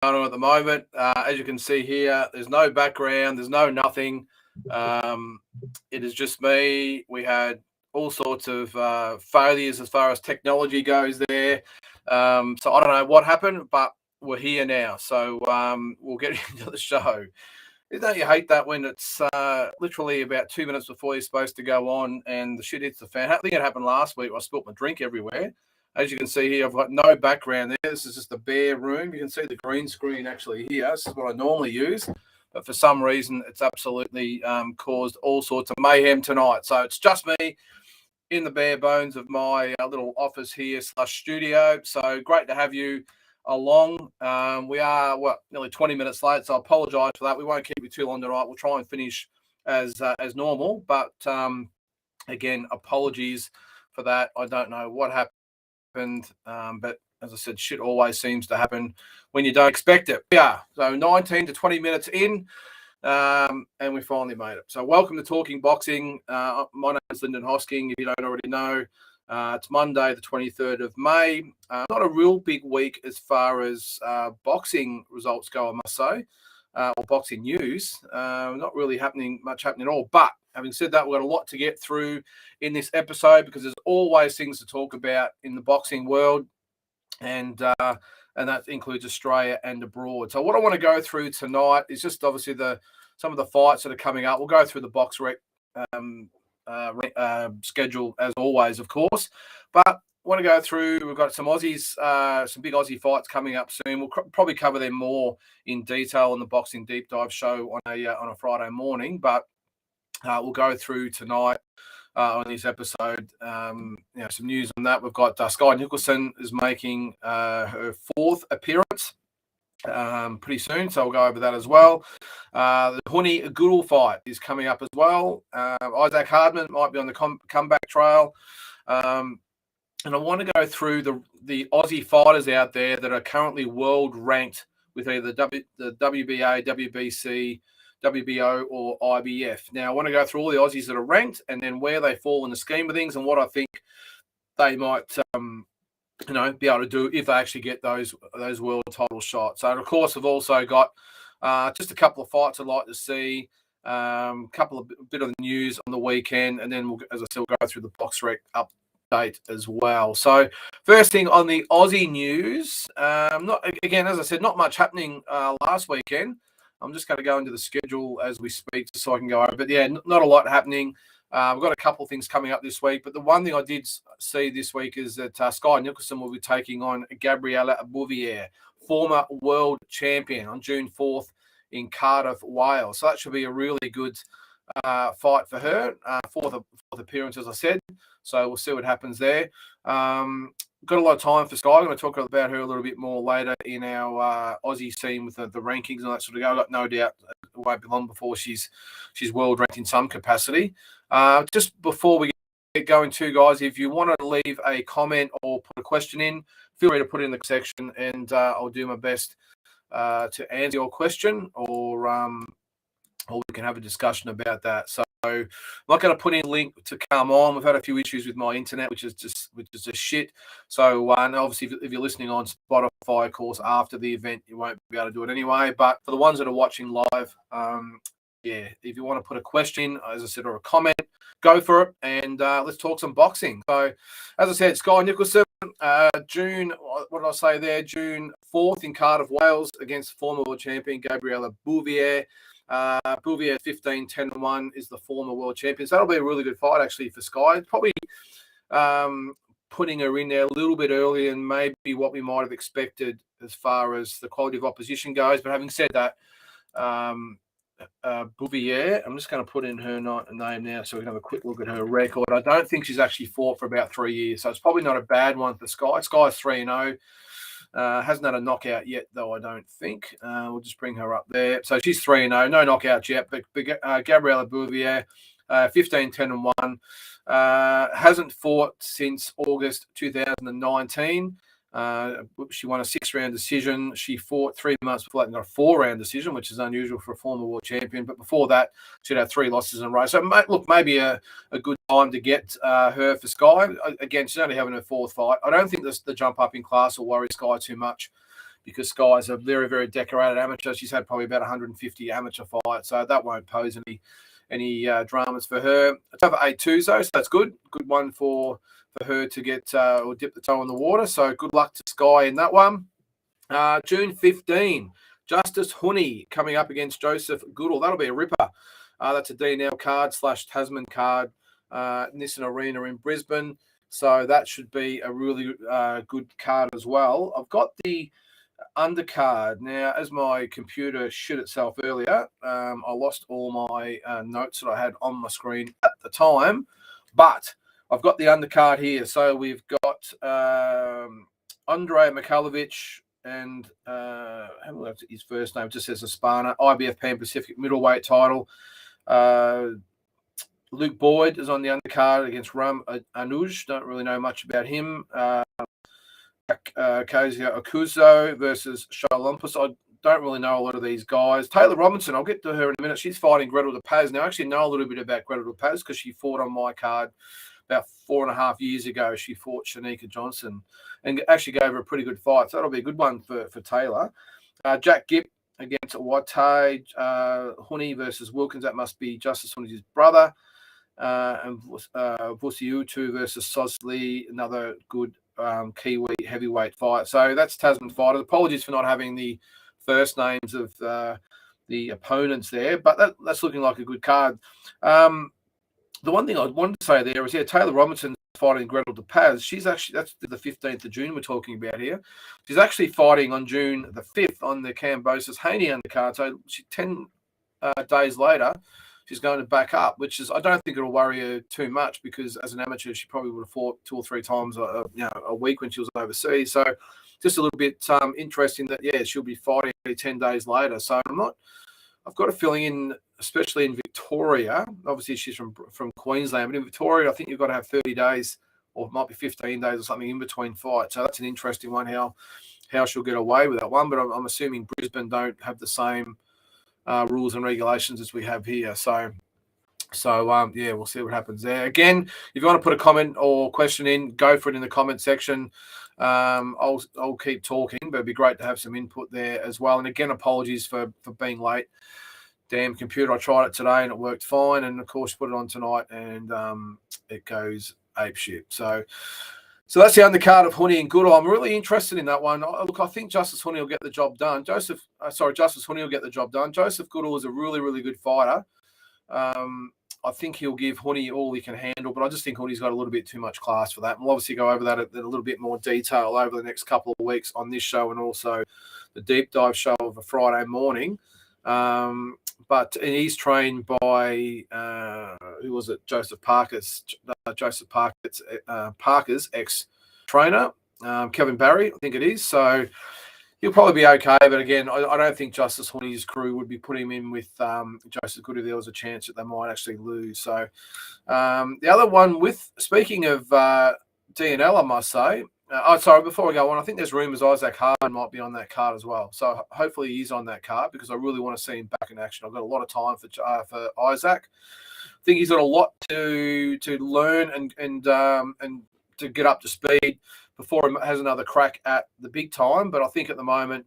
on at the moment. As you can see here, there's no background, there's no nothing. It is just me. We had all sorts of failures as far as technology goes there. So I don't know what happened, but we're here now. So we'll get into the show. Don't you hate that when it's literally about 2 minutes before you're supposed to go on and the shit hits the fan? I think it happened last week. I spilled my drink everywhere. As you can see here, I've got no background there. This is just a bare room. You can see the green screen actually here. This is what I normally use. But for some reason, it's absolutely caused all sorts of mayhem tonight. So it's just me in the bare bones of my little office here / studio. So great to have you along. We are nearly 20 minutes late, so I apologize for that. We won't keep you too long tonight. We'll try and finish as normal, but again, apologies for that. I don't know what happened, but as I said, shit always seems to happen when you don't expect it. Yeah, so 19 to 20 minutes in, and we finally made it. So welcome to Talking Boxing. My name is Lyndon Hosking, if you don't already know. It's Monday, the 23rd of May. Not a real big week as far as boxing results go, I must say, or boxing news. Not really much happening at all. But having said that, we've got a lot to get through in this episode because there's always things to talk about in the boxing world, and that includes Australia and abroad. So what I want to go through tonight is just obviously some of the fights that are coming up. We'll go through the box rec schedule as always, of course, but I want to go through. We've got some Aussies, some big Aussie fights coming up soon. We'll probably cover them more in detail on the Boxing Deep Dive show on a Friday morning, but we'll go through tonight on this episode. Some news on that. We've got Skye Nicholson is making her 4th appearance pretty soon, so we'll go over that as well. The Huni Goodall fight is coming up as well. Isaac Hardman might be on the comeback trail, and I want to go through the Aussie fighters out there that are currently world ranked with either the WBA, WBC, WBO, or IBF. Now I want to go through all the Aussies that are ranked and then where they fall in the scheme of things and what I think they might be able to do if they actually get those world title shots. So, of course, I've also got just a couple of fights I'd like to see, bit of news on the weekend, and then, as I said, we'll go through the box rec update as well. So, first thing on the Aussie news, as I said, not much happening last weekend. I'm just going to go into the schedule as we speak so I can go over. But, yeah, not a lot happening. We've got a couple of things coming up this week, but the one thing I did see this week is that Skye Nicholson will be taking on Gabriela Bouvier, former world champion, on June 4th in Cardiff, Wales. So that should be a really good fight for her, fourth appearance, as I said. So we'll see what happens there. Got a lot of time for Skye. I'm going to talk about her a little bit more later in our Aussie scene with the rankings and that sort of go. I've got no doubt it won't be long before she's world ranked in some capacity. Just before we get going too, guys, if you want to leave a comment or put a question in, feel free to put it in the section and I'll do my best to answer your question or we can have a discussion about that. So I'm not going to put in a link to come on. We've had a few issues with my internet, which is just shit. So and obviously, if you're listening on Spotify, of course, after the event, you won't be able to do it anyway. But for the ones that are watching live, if you want to put a question, as I said, or a comment, go for it, and let's talk some boxing. So, as I said, Skye Nicholson, June 4th in Cardiff, Wales, against former world champion Gabriela Bouvier. Bouvier 15-10-1 is the former world champion. So that'll be a really good fight, actually, for Skye. Probably putting her in there a little bit earlier than maybe what we might have expected as far as the quality of opposition goes. But having said that, Bouvier, I'm just going to put in her name now so we can have a quick look at her record. I don't think she's actually fought for about 3 years, so it's probably not a bad one for Skye. Skye's 3-0. Hasn't had a knockout yet, though, I don't think. We'll just bring her up there. So she's 3-0, no knockouts yet, but Gabriela Bouvier, 15-10-1, hasn't fought since August 2019. She won a 6-round decision. She fought 3 months before that and got a 4-round decision, which is unusual for a former world champion. But before that, she'd had 3 losses in a row. So, look, maybe a good time to get her for Skye. Again, she's only having her 4th fight. I don't think the jump up in class will worry Skye too much because Sky's a very, very decorated amateur. She's had probably about 150 amateur fights, so that won't pose any dramas for her. It's over 8-2, so that's good. Good one for her to get or dip the toe in the water. So good luck to Sky in that one. June 15, Justice Honey coming up against Joseph Goodall. That'll be a ripper. That's a DNL card / Tasman card. Nissan Arena in Brisbane. So that should be a really good card as well. I've got the undercard. Now, as my computer shit itself earlier, I lost all my notes that I had on my screen at the time, but I've got the undercard here. So we've got Andrei Mikhailovich and I haven't looked at his first name, just says Hispana, IBF Pan Pacific middleweight title. Luke Boyd is on the undercard against Ram Anuj. Don't really know much about him. Kazia Okuzo versus Shalampus. I don't really know a lot of these guys. Taylor Robinson, I'll get to her in a minute. She's fighting Gretel de Paz. Now, I actually know a little bit about Gretel de Paz because she fought on my card about 4.5 years ago. She fought Shanika Johnson and actually gave her a pretty good fight. So that'll be a good one for Taylor. Jack Gipp against Watai. Honey versus Wilkins. That must be Justice Honey's brother. And Vusiutu versus Sosley, another good Kiwi heavyweight fight. So that's Tasman fighters. Apologies for not having the first names of the opponents there, but that's looking like a good card. The one thing I wanted to say there is, Taylor Robinson fighting Gretel de Paz. She's actually, that's the 15th of June we're talking about here. She's actually fighting on June the 5th on the Cambosis Haney undercard. So 10 days later, she's going to back up, which is, I don't think it'll worry her too much because as an amateur, she probably would have fought 2 or 3 times a week when she was overseas. So just a little bit interesting that, she'll be fighting 10 days later. So I've got a feeling especially in Victoria, obviously she's from Queensland, but in Victoria, I think you've got to have 30 days or it might be 15 days or something in between fights. So that's an interesting one, how she'll get away with that one. But I'm assuming Brisbane don't have the same rules and regulations as we have here. So we'll see what happens there. Again, if you want to put a comment or question in, go for it in the comment section. I'll keep talking, but it'd be great to have some input there as well. And again, apologies for being late. Damn computer, I tried it today and it worked fine. And of course, put it on tonight and it goes apeshit. So that's the undercard of Honey and Goodall. I'm really interested in that one. Look, I think Justice Honey will get the job done. Justice Honey will get the job done. Joseph Goodall is a really, really good fighter. I think he'll give Honey all he can handle, but I just think Honey's got a little bit too much class for that. And we'll obviously go over that in a little bit more detail over the next couple of weeks on this show and also the deep dive show of a Friday morning. But he's trained by who was it? Joseph Parker's ex-trainer, Kevin Barry, I think it is. So he'll probably be okay. But again, I don't think Justice Honey's crew would be putting him in with Joseph Goodall if there was a chance that they might actually lose. So the other one speaking of DNL, I must say. Before we go on, I think there's rumours Isaac Harden might be on that card as well. So hopefully he's on that card because I really want to see him back in action. I've got a lot of time for Isaac. I think he's got a lot to learn and to get up to speed before he has another crack at the big time. But I think at the moment,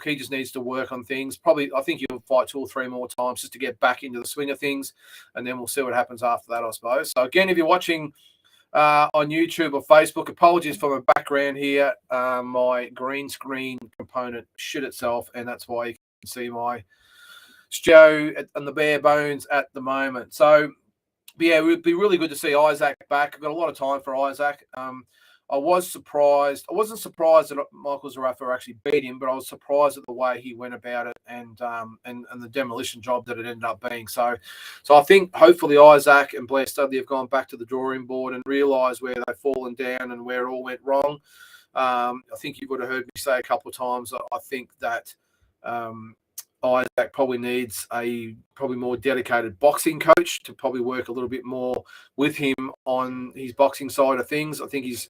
he just needs to work on things. Probably, I think he'll fight 2 or 3 more times just to get back into the swing of things, and then we'll see what happens after that, I suppose. So again, if you're watching on YouTube or Facebook, apologies for my background here. My green screen component shit itself, and that's why you can see my studio and the bare bones at the moment. So, it would be really good to see Isaac back. I've got a lot of time for Isaac. I was surprised. I wasn't surprised that Michael Zarafa actually beat him, but I was surprised at the way he went about it and the demolition job that it ended up being. So I think hopefully Isaac and Blair Studley have gone back to the drawing board and realised where they've fallen down and where it all went wrong. I think you would have heard me say a couple of times that I think that Isaac probably needs a more dedicated boxing coach to probably work a little bit more with him on his boxing side of things. I think he's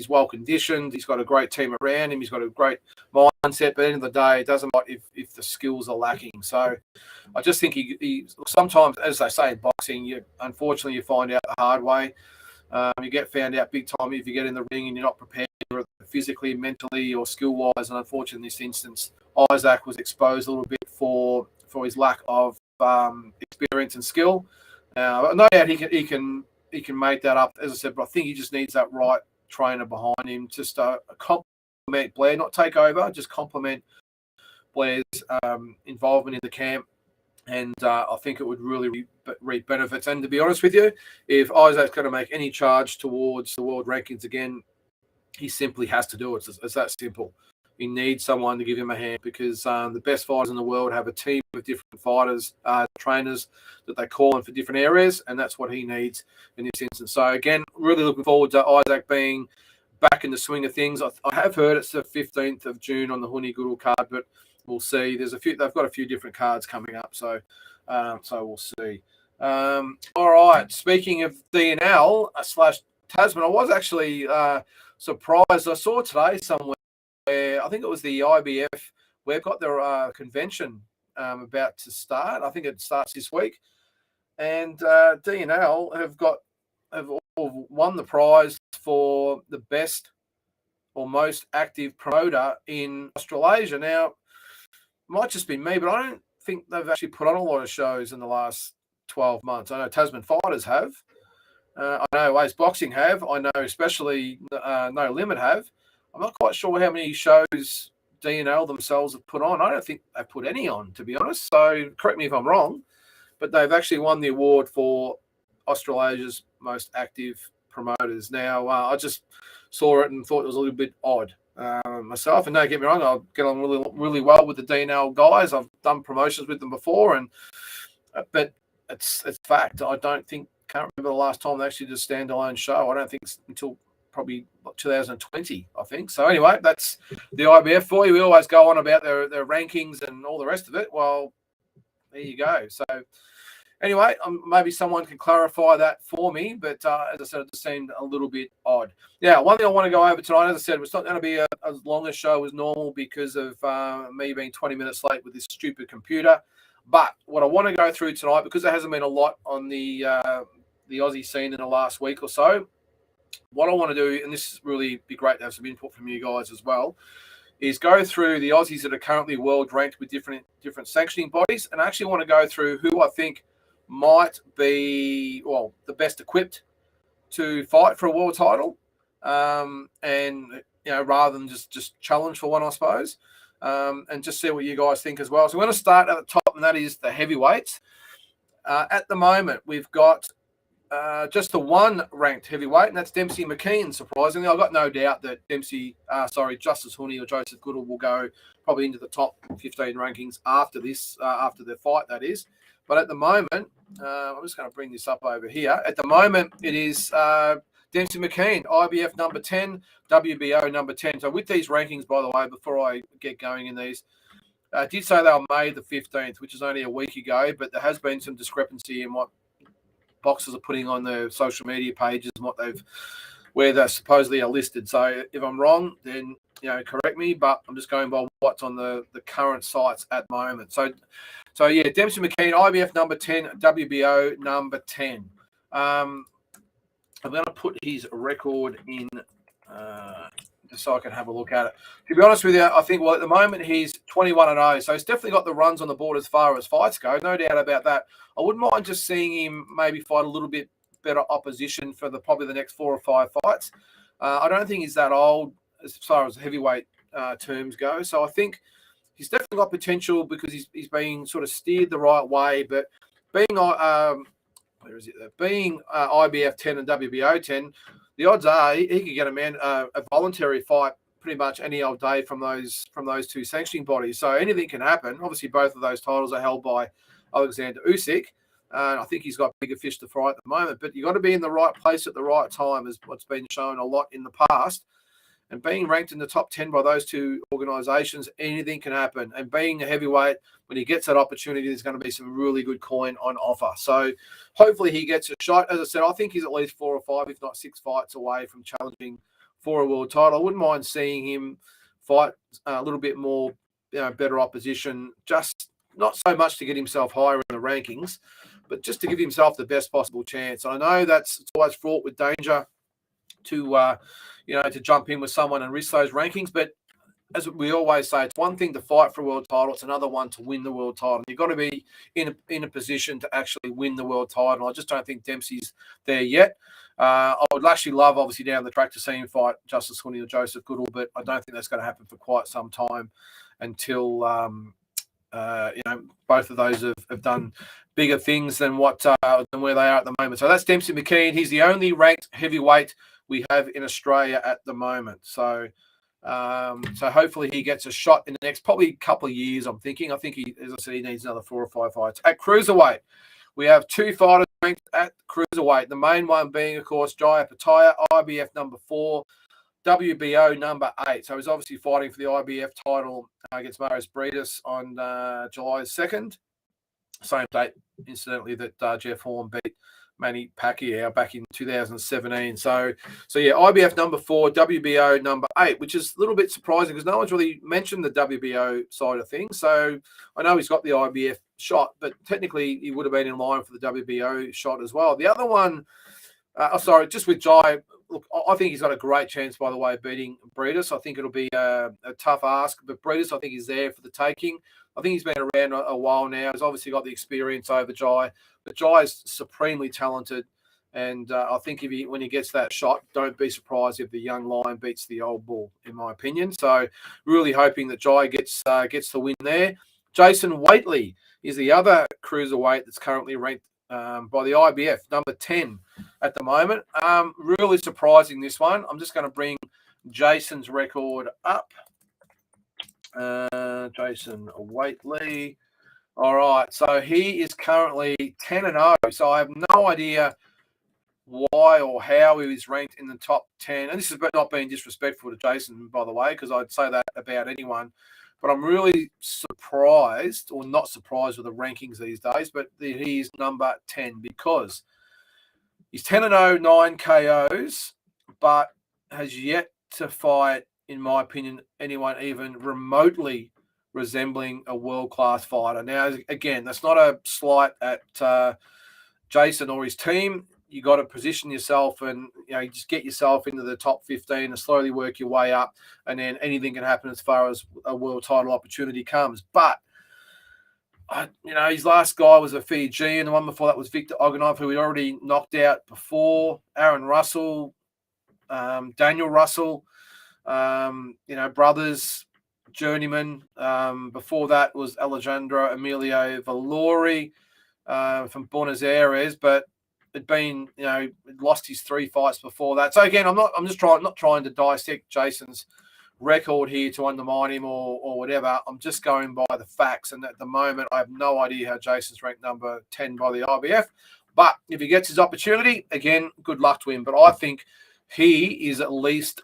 well conditioned. He's got a great team around him. He's got a great mindset. But at the end of the day, it doesn't matter if the skills are lacking. So I just think he sometimes, as they say in boxing, unfortunately you find out the hard way. You get found out big time if you get in the ring and you're not prepared physically, mentally, or skill-wise. And unfortunately, in this instance, Isaac was exposed a little bit for his lack of experience and skill. No doubt he can make that up, as I said, but I think he just needs that right trainer behind him, just complement Blair, not take over, just complement Blair's involvement in the camp. And I think it would really reap benefits. And to be honest with you, if Isaac's going to make any charge towards the world rankings again, he simply has to do it. It's that simple. He needs someone to give him a hand, because the best fighters in the world have a team of different fighters, trainers that they call in for different areas, and that's what he needs in this instance. So again, really looking forward to Isaac being back in the swing of things. I have heard it's the 15th of June on the Huni Goodall card, but we'll see. They've got a few different cards coming up, so we'll see. All right. Speaking of DNL / Tasman, I was actually surprised. I saw today somewhere, I think it was the IBF, we've got their convention about to start. I think it starts this week, and DNL have all won the prize for the best or most active promoter in Australasia. Now, it might just be me, but I don't think they've actually put on a lot of shows in the last 12 months. I know Tasman Fighters have. I know Ace Boxing have. I know especially No Limit have. I'm not quite sure how many shows DNL themselves have put on. I don't think they've put any on, to be honest. So correct me if I'm wrong, but they've actually won the award for Australasia's most active promoters. Now, I just saw it and thought it was a little bit odd myself. And don't get me wrong, I get on really, really well with the DNL guys. I've done promotions with them before, but it's fact. I can't remember the last time they actually did a standalone show. I don't think it's until probably 2020, I think. So anyway, that's the IBF for you. We always go on about their rankings and all the rest of it. Well, there you go. So anyway, maybe someone can clarify that for me. But as I said, it just seemed a little bit odd. Yeah, one thing I want to go over tonight, as I said, it's not going to be as long a show as normal because of me being 20 minutes late with this stupid computer. But what I want to go through tonight, because there hasn't been a lot on the Aussie scene in the last week or so, what I want to do, and this is really be great to have some input from you guys as well, is go through the Aussies that are currently world ranked with different sanctioning bodies, and I actually want to go through who I think might be, well, the best equipped to fight for a world title, and rather than just challenge for one, I suppose, and just see what you guys think as well. So we're going to start at the top, and that is the heavyweights. At the moment, we've got just the one ranked heavyweight, and that's Dempsey McKean. Surprisingly, I've got no doubt that Justice Huni or Joseph Goodall will go probably into the top 15 rankings after this, after the fight, that is. But at the moment, I'm just going to bring this up over here. At the moment, it is Dempsey McKean, IBF number 10, WBO number 10. So with these rankings, by the way, before I get going in these, I did say they were May the 15th, which is only a week ago, but there has been some discrepancy in what boxers are putting on their social media pages and where they supposedly are listed. So if I'm wrong, then correct me, but I'm just going by what's on the current sites at the moment. So yeah, Dempsey McKean, IBF number 10, WBO number 10. I'm going to put his record in just so I can have a look at it. To be honest with you, I think, at the moment he's 21-0, so he's definitely got the runs on the board as far as fights go, no doubt about that. I wouldn't mind just seeing him maybe fight a little bit better opposition for probably the next 4 or 5 fights. I don't think he's that old as far as heavyweight terms go, so I think he's definitely got potential because he's being sort of steered the right way. But being being IBF 10 and WBO 10, the odds are he could get a voluntary fight pretty much any old day from those two sanctioning bodies. So anything can happen. Obviously, both of those titles are held by Alexander Usyk. And I think he's got bigger fish to fry at the moment. But you've got to be in the right place at the right time, is what's been shown a lot in the past. And being ranked in the top 10 by those two organisations, anything can happen. And being a heavyweight, when he gets that opportunity, there's going to be some really good coin on offer. So hopefully he gets a shot. As I said, I think he's at least 4 or 5, if not 6 fights away from challenging for a world title. I wouldn't mind seeing him fight a little bit more, better opposition, just not so much to get himself higher in the rankings, but just to give himself the best possible chance. I know it's always fraught with danger to to jump in with someone and risk those rankings, but as we always say, it's one thing to fight for a world title, it's another one to win the world title. You've got to be in a position to actually win the world title. I just don't think Dempsey's there yet. I would actually love, obviously, down the track to see him fight Justice Hooney or Joseph Goodall, but I don't think that's going to happen for quite some time until both of those have done bigger things than where they are at the moment. So that's Dempsey McKean. He's the only ranked heavyweight we have in Australia at the moment. So hopefully he gets a shot in the next probably couple of years, I'm thinking. I think as I said, he needs another 4 or 5 fights. At cruiserweight, we have 2 fighters ranked at cruiserweight. The main one being, of course, Jaya Pataya, IBF number 4, WBO number 8. So he's obviously fighting for the IBF title against Marius Briedis on July 2nd. Same date, incidentally, that Jeff Horn beat Manny Pacquiao back in 2017. So yeah, IBF number 4, WBO number 8, which is a little bit surprising because no one's really mentioned the WBO side of things. So I know he's got the IBF shot, but technically he would have been in line for the WBO shot as well. The other one, just with Jai, look, I think he's got a great chance, by the way, of beating Briedis. I think it'll be a tough ask, but Briedis, I think, is there for the taking. I think he's been around a while now. He's obviously got the experience over Jai, but Jai is supremely talented. And I think when he gets that shot, don't be surprised if the young lion beats the old bull, in my opinion. So really hoping that Jai gets the win there. Jason Waitley is the other cruiserweight that's currently ranked by the IBF, number 10 at the moment. Really surprising, this one. I'm just going to bring Jason's record up. Jason Waitley. All right, so he is currently 10-0. So I have no idea why or how he was ranked in the top 10. And this is not being disrespectful to Jason, by the way, because I'd say that about anyone. But I'm really surprised, or not surprised with the rankings these days, but he's number 10 because he's 10-0, 9 KOs, but has yet to fight, in my opinion, anyone even remotely resembling a world-class fighter. Now, again, that's not a slight at Jason or his team. You got to position yourself and you just get yourself into the top 15 and slowly work your way up, and then anything can happen as far as a world title opportunity comes. But his last guy was a Fijian. The one before that was Victor Oganov, who he already knocked out before. Aaron Russell, Daniel Russell, brothers, journeyman. Before that was Alejandro Emilio Valori from Buenos Aires, but had been, lost his 3 fights before that. So again, I'm not trying to dissect Jason's record here to undermine him or whatever. I'm just going by the facts, and at the moment, I have no idea how Jason's ranked number 10 by the IBF. But if he gets his opportunity, again, good luck to him. But I think he is at least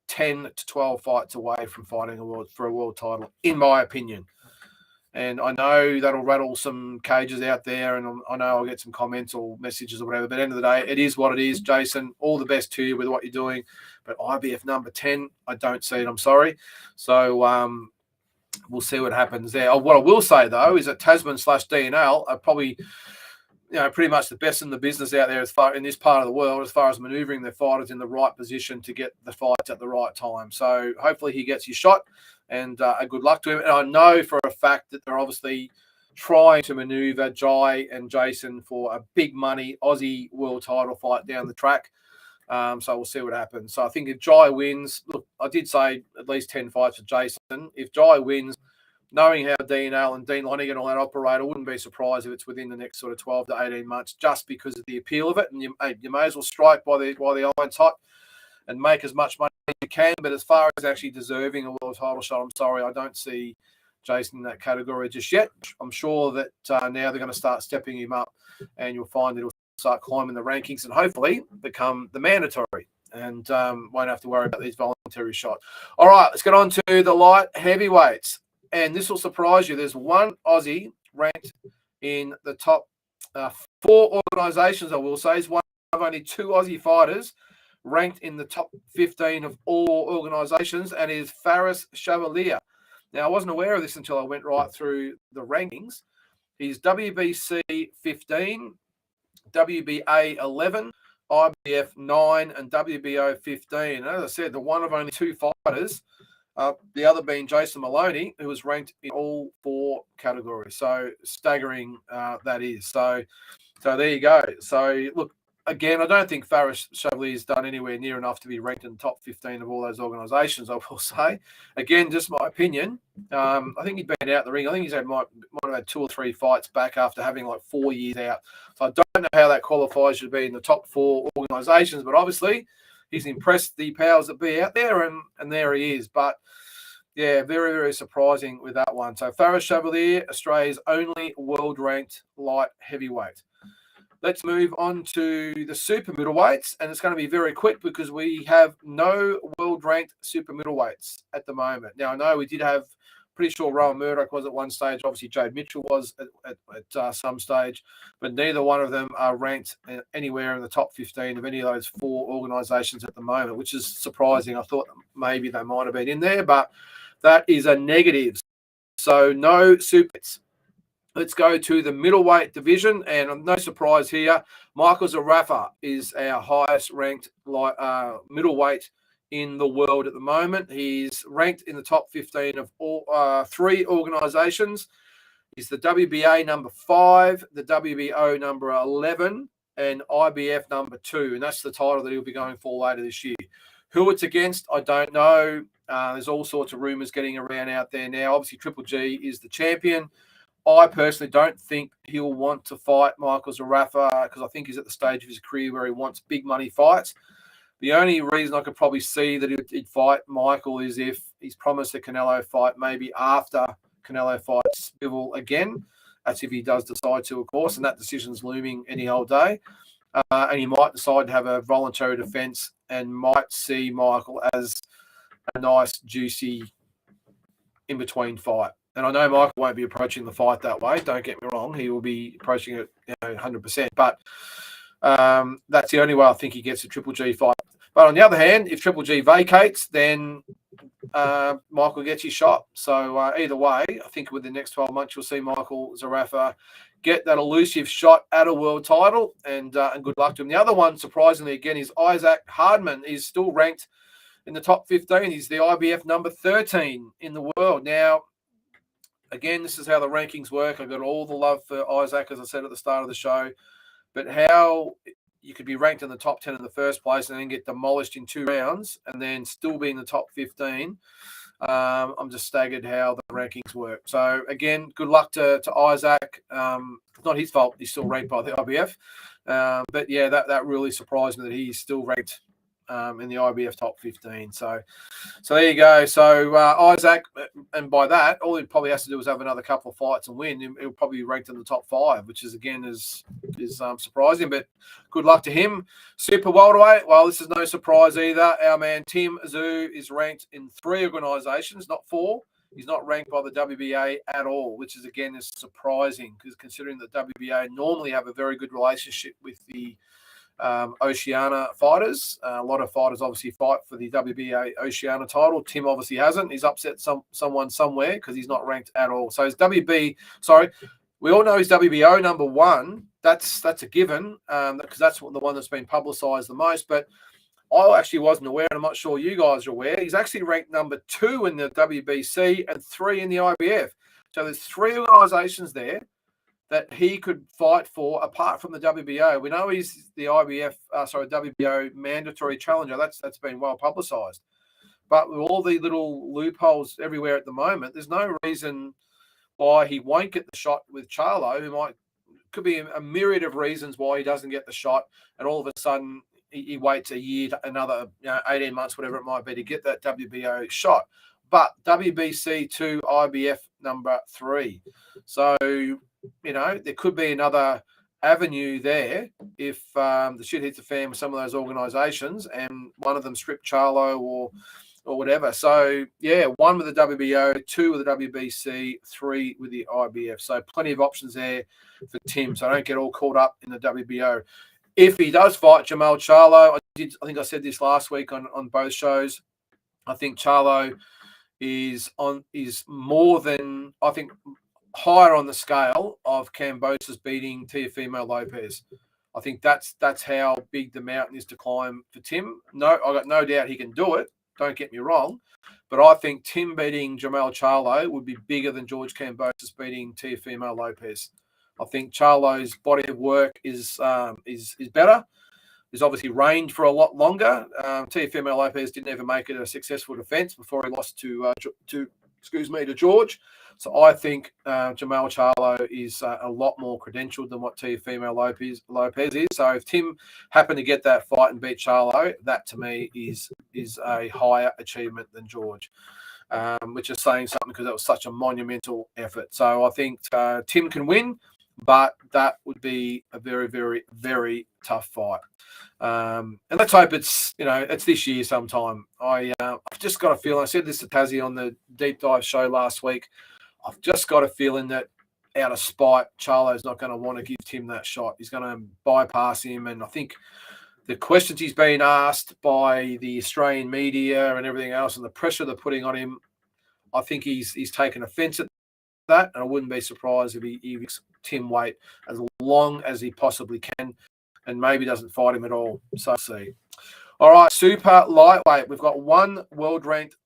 10 to 12 fights away from fighting for a world title, in my opinion. And I know that'll rattle some cages out there, and I know I'll get some comments or messages or whatever. But at the end of the day, it is what it is, Jason. All the best to you with what you're doing. But IBF number 10, I don't see it. I'm sorry. So we'll see what happens there. What I will say, though, is that Tasman/DNL are probably pretty much the best in the business out there in this part of the world as far as manoeuvring their fighters in the right position to get the fights at the right time. So hopefully he gets his shot, and a good luck to him. And I know for a fact that they're obviously trying to maneuver Jai and Jason for a big money Aussie world title fight down the track. So we'll see what happens. So I think if Jai wins, look, I did say at least 10 fights for Jason. If Jai wins, knowing how DNL and Dean Lonigan and all that operate, I wouldn't be surprised if it's within the next sort of 12 to 18 months, just because of the appeal of it. And you may as well strike while the iron's hot and make as much money as you can. But as far as actually deserving a world title shot, I'm sorry, I don't see Jason in that category just yet. I'm sure that now they're going to start stepping him up, and you'll find that he'll start climbing the rankings and hopefully become the mandatory, and won't have to worry about these voluntary shots. All right, let's get on to the light heavyweights. And this will surprise you. There's one Aussie ranked in the top 4 organisations, I will say. There's one of only 2 Aussie fighters ranked in the top 15 of all organisations, and is Faris Chevalier. Now, I wasn't aware of this until I went right through the rankings. He's WBC 15, WBA 11, IBF 9, and WBO 15. And as I said, the one of only 2 fighters, the other being Jason Maloney, who was ranked in all 4 categories. So staggering that is. So there you go. So look, again, I don't think Faris Chevalier's done anywhere near enough to be ranked in the top 15 of all those organisations, I will say. Again, just my opinion. I think he'd been out the ring. I think might have had 2 or 3 fights back after having like 4 years out. So I don't know how that qualifies to be in the top 4 organisations, but obviously he's impressed the powers that be out there, and there he is. But yeah, very, very surprising with that one. So Faris Chevalier, Australia's only world-ranked light heavyweight. Let's move on to the super middleweights, and it's going to be very quick because we have no world-ranked super middleweights at the moment. Now, I know we did have, pretty sure Rowan Murdoch was at one stage. Obviously, Jade Mitchell was at some stage, but neither one of them are ranked anywhere in the top 15 of any of those 4 organisations at the moment, which is surprising. I thought maybe they might have been in there, but that is a negative. So no supers. Let's go to the middleweight division, and no surprise here, Michael Zarafa is our highest ranked middleweight in the world at the moment. He's ranked in the top 15 of all 3 organisations. He's the WBA number 5, the WBO number 11, and IBF number 2, and that's the title that he'll be going for later this year. Who it's against, I don't know. There's all sorts of rumours getting around out there now. Obviously, Triple G is the champion. I personally don't think he'll want to fight Michael Zarafa because I think he's at the stage of his career where he wants big money fights. The only reason I could probably see that he'd fight Michael is if he's promised a Canelo fight maybe after Canelo fights Bivol again. That's if he does decide to, of course, and that decision's looming any old day. And he might decide to have a voluntary defence and might see Michael as a nice, juicy, in-between fight. And I know Michael won't be approaching the fight that way. Don't get me wrong. He will be approaching it 100%. But that's the only way I think he gets a Triple G fight. But on the other hand, if Triple G vacates, then Michael gets his shot. So either way, I think within the next 12 months, you'll see Michael Zarafa get that elusive shot at a world title. And good luck to him. The other one, surprisingly, again, is Isaac Hardman. Is still ranked in the top 15. He's the IBF number 13 in the world. Now, again, this is how the rankings work. I've got all the love for Isaac, as I said at the start of the show. But how you could be ranked in the top 10 in the first place and then get demolished in 2 rounds and then still be in the top 15, I'm just staggered how the rankings work. So, again, good luck to Isaac. It's not his fault. He's still ranked by the IBF. But, yeah, that really surprised me that he's still ranked in the IBF top 15. So there you go. So Isaac, and by that, all he probably has to do is have another couple of fights and win. He'll probably be ranked in the top 5, which is again is surprising. But good luck to him. Super welterweight. Well, this is no surprise either. Our man Tim Tszyu is ranked in 3 organisations, not 4. He's not ranked by the WBA at all, which is again is surprising because considering that WBA normally have a very good relationship with the Oceania fighters. A lot of fighters obviously fight for the WBA Oceania title. Tim obviously hasn't. He's upset someone somewhere because he's not ranked at all. So his we all know his WBO number 1. That's a given because that's the one that's been publicised the most. But I actually wasn't aware, and I'm not sure you guys are aware. He's actually ranked number 2 in the WBC and 3 in the IBF. So there's 3 organisations there that he could fight for apart from the WBO. We know he's the WBO mandatory challenger. That's been well publicised. But with all the little loopholes everywhere at the moment, there's no reason why he won't get the shot with Charlo. Could be a myriad of reasons why he doesn't get the shot, and all of a sudden he waits a year, another 18 months, whatever it might be, to get that WBO shot. But WBC 2, IBF number 3. So, there could be another avenue there if the shit hits the fan with some of those organisations and one of them stripped Charlo or whatever. So, yeah, 1 with the WBO, 2 with the WBC, 3 with the IBF. So plenty of options there for Tim. So don't get all caught up in the WBO. If he does fight Jamal Charlo, I think I said this last week on both shows, I think Charlo is more than, I think higher on the scale of Kambosos beating Teofimo Lopez. I think that's how big the mountain is to climb for Tim. No, I got no doubt he can do it. Don't get me wrong. But I think Tim beating Jamal Charlo would be bigger than George Kambosos beating Teofimo Lopez. I think Charlo's body of work is better. He's obviously reigned for a lot longer. Teofimo Lopez didn't ever make it a successful defense before he lost to George. So I think Jamal Charlo is a lot more credentialed than what Teofimo Lopez is. So if Tim happened to get that fight and beat Charlo, that to me is a higher achievement than George, which is saying something because that was such a monumental effort. So I think Tim can win, but that would be a very, very, very tough fight. And let's hope it's this year sometime. I've just got a feeling, I said this to Tassie on the deep dive show last week, I've just got a feeling that out of spite, Charlo's not going to want to give Tim that shot. He's going to bypass him. And I think the questions he's been asked by the Australian media and everything else and the pressure they're putting on him, I think he's taken offence at that. And I wouldn't be surprised if he gives Tim weight as long as he possibly can and maybe doesn't fight him at all. So see. All right, super lightweight. We've got one world-ranked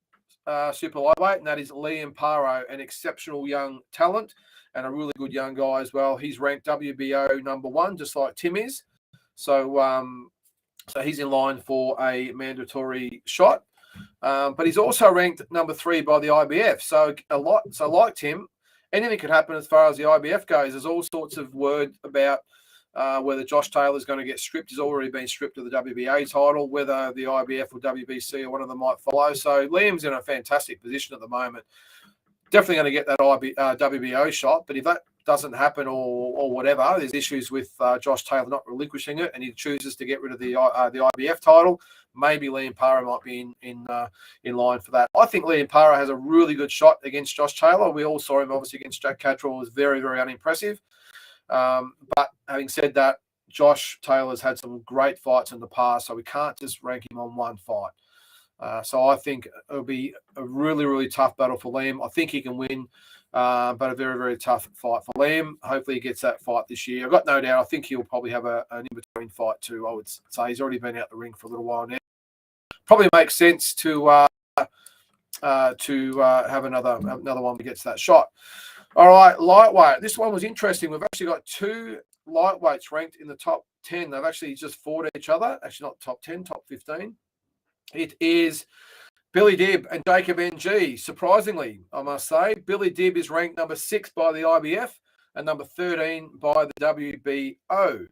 super lightweight, and that is Liam Paro, an exceptional young talent and a really good young guy as well. He's ranked WBO #1, just like Tim is. So he's in line for a mandatory shot. But he's also ranked #3 by the IBF. So like Tim, anything could happen as far as the IBF goes. There's all sorts of word about whether Josh Taylor's going to get stripped. He's already been stripped of the WBA title, whether the IBF or WBC or one of them might follow. So Liam's in a fantastic position at the moment. Definitely going to get that WBO shot, but if that doesn't happen or whatever, there's issues with Josh Taylor not relinquishing it and he chooses to get rid of the IBF title, maybe Liam Paro might be in line for that. I think Liam Paro has a really good shot against Josh Taylor. We all saw him obviously against Jack Catterall. It was very, very unimpressive. But having said that, Josh Taylor's had some great fights in the past, so we can't just rank him on one fight. So I think it'll be a really, really tough battle for Liam. I think he can win, but a very, very tough fight for Liam. Hopefully he gets that fight this year. I've got no doubt. I think he'll probably have an in-between fight too, I would say. He's already been out the ring for a little while now. Probably makes sense to have another one that gets that shot. All right, lightweight. This one was interesting. We've actually got two lightweights ranked in the top 10. They've actually just fought each other. Actually, not top 10, top 15. It is Billy Dibb and Jacob NG. Surprisingly, I must say, Billy Dibb is ranked #6 by the IBF and #13 by the WBO.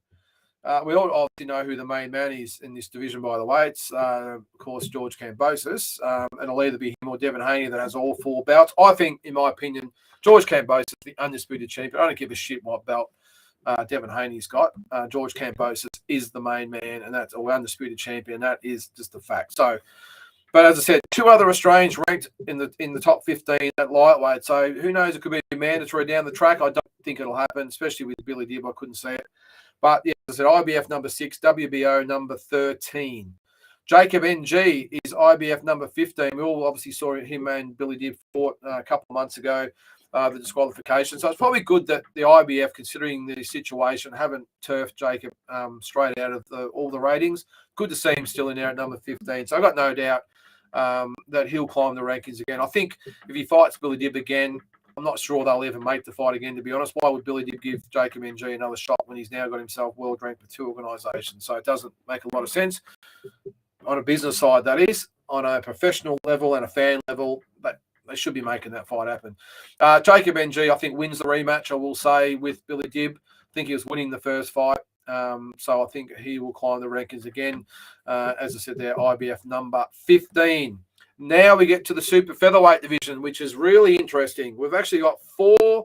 We all obviously know who the main man is in this division, by the way. It's, of course, George Kambosos. And it'll either be him or Devin Haney that has all 4 belts. I think, in my opinion, George Kambosos is the undisputed champion. I don't give a shit what belt Devin Haney's got. George Kambosos is the main man, and that's an undisputed champion. That is just a fact. So, but as I said, 2 other Australians ranked in the top 15 at lightweight. So who knows? It could be mandatory down the track. I don't think it'll happen, especially with Billy Dibb. I couldn't see it. But yeah, as I said, IBF #6, WBO #13. Jacob NG is IBF #15. We all obviously saw him and Billy Dibb fought a couple of months ago, the disqualification. So it's probably good that the IBF, considering the situation, haven't turfed Jacob straight out of all the ratings. Good to see him still in there at #15. So I've got no doubt that he'll climb the rankings again. I think if he fights Billy Dibb again, I'm not sure they'll even make the fight again, to be honest. Why would Billy Dibb give Jacob NG another shot when he's now got himself world ranked with 2 organisations? So it doesn't make a lot of sense. On a business side, that is. On a professional level and a fan level, but they should be making that fight happen. Jacob NG, I think, wins the rematch, I will say, with Billy Dibb. I think he was winning the first fight. So I think he will climb the rankings again. As I said there, IBF #15. Now we get to the super featherweight division, which is really interesting. We've actually got 4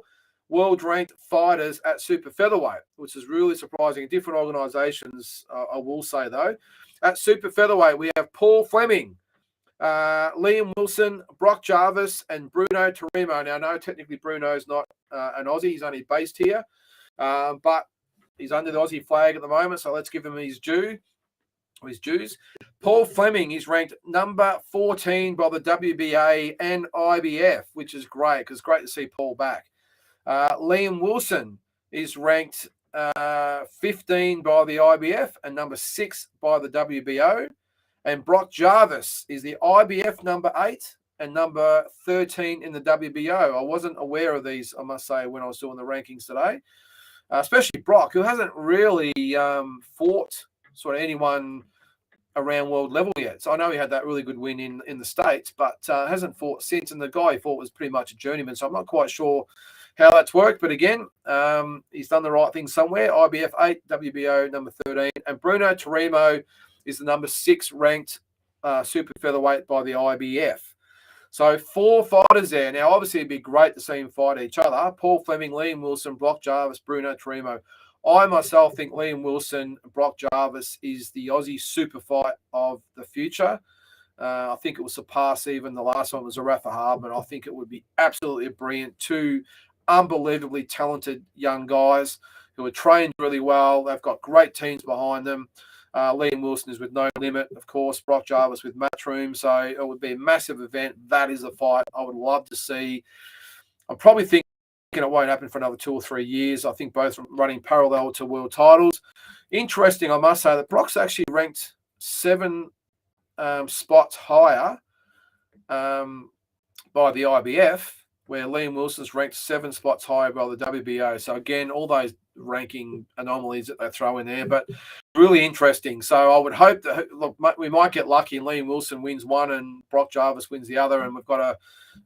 world-ranked fighters at super featherweight, which is really surprising. Different organisations, I will say, though. At super featherweight, we have Paul Fleming, Liam Wilson, Brock Jarvis, and Bruno Tarimo. Now, no, technically Bruno's not an Aussie. He's only based here, but he's under the Aussie flag at the moment, so let's give him his due. His dues. Paul Fleming is ranked #14 by the WBA and IBF, which is great because it's great to see Paul back. Liam Wilson is ranked 15 by the IBF and number 6 by the WBO. And Brock Jarvis is the IBF number 8 and number 13 in the WBO. I wasn't aware of these, I must say, when I was doing the rankings today. Especially Brock, who hasn't really fought sort of anyone around world level yet. So I know he had that really good win in the States, but hasn't fought since. And the guy he fought was pretty much a journeyman. So I'm not quite sure how that's worked. But again, he's done the right thing somewhere. IBF 8, WBO number 13. And Bruno Tarimo is the number 6 ranked super featherweight by the IBF. So 4 fighters there. Now, obviously, it'd be great to see them fight each other. Paul Fleming, Liam Wilson, Brock Jarvis, Bruno Tarimo. I myself think Liam Wilson, Brock Jarvis is the Aussie super fight of the future. I think it will surpass even the last one was a Rafa Hardman. I think it would be absolutely brilliant. 2 unbelievably talented young guys who are trained really well. They've got great teams behind them. Liam Wilson is with No Limit, of course. Brock Jarvis with Matchroom. So it would be a massive event. That is a fight I would love to see. I'm probably thinking it won't happen for another 2 or 3 years. I think both running parallel to world titles. Interesting, I must say, that Brock's actually ranked 7 spots higher by the IBF, where Liam Wilson's ranked 7 spots higher by the WBO. So again, all those ranking anomalies that they throw in there, but really interesting. So I would hope that, look, we might get lucky and Liam Wilson wins one and Brock Jarvis wins the other, and we've got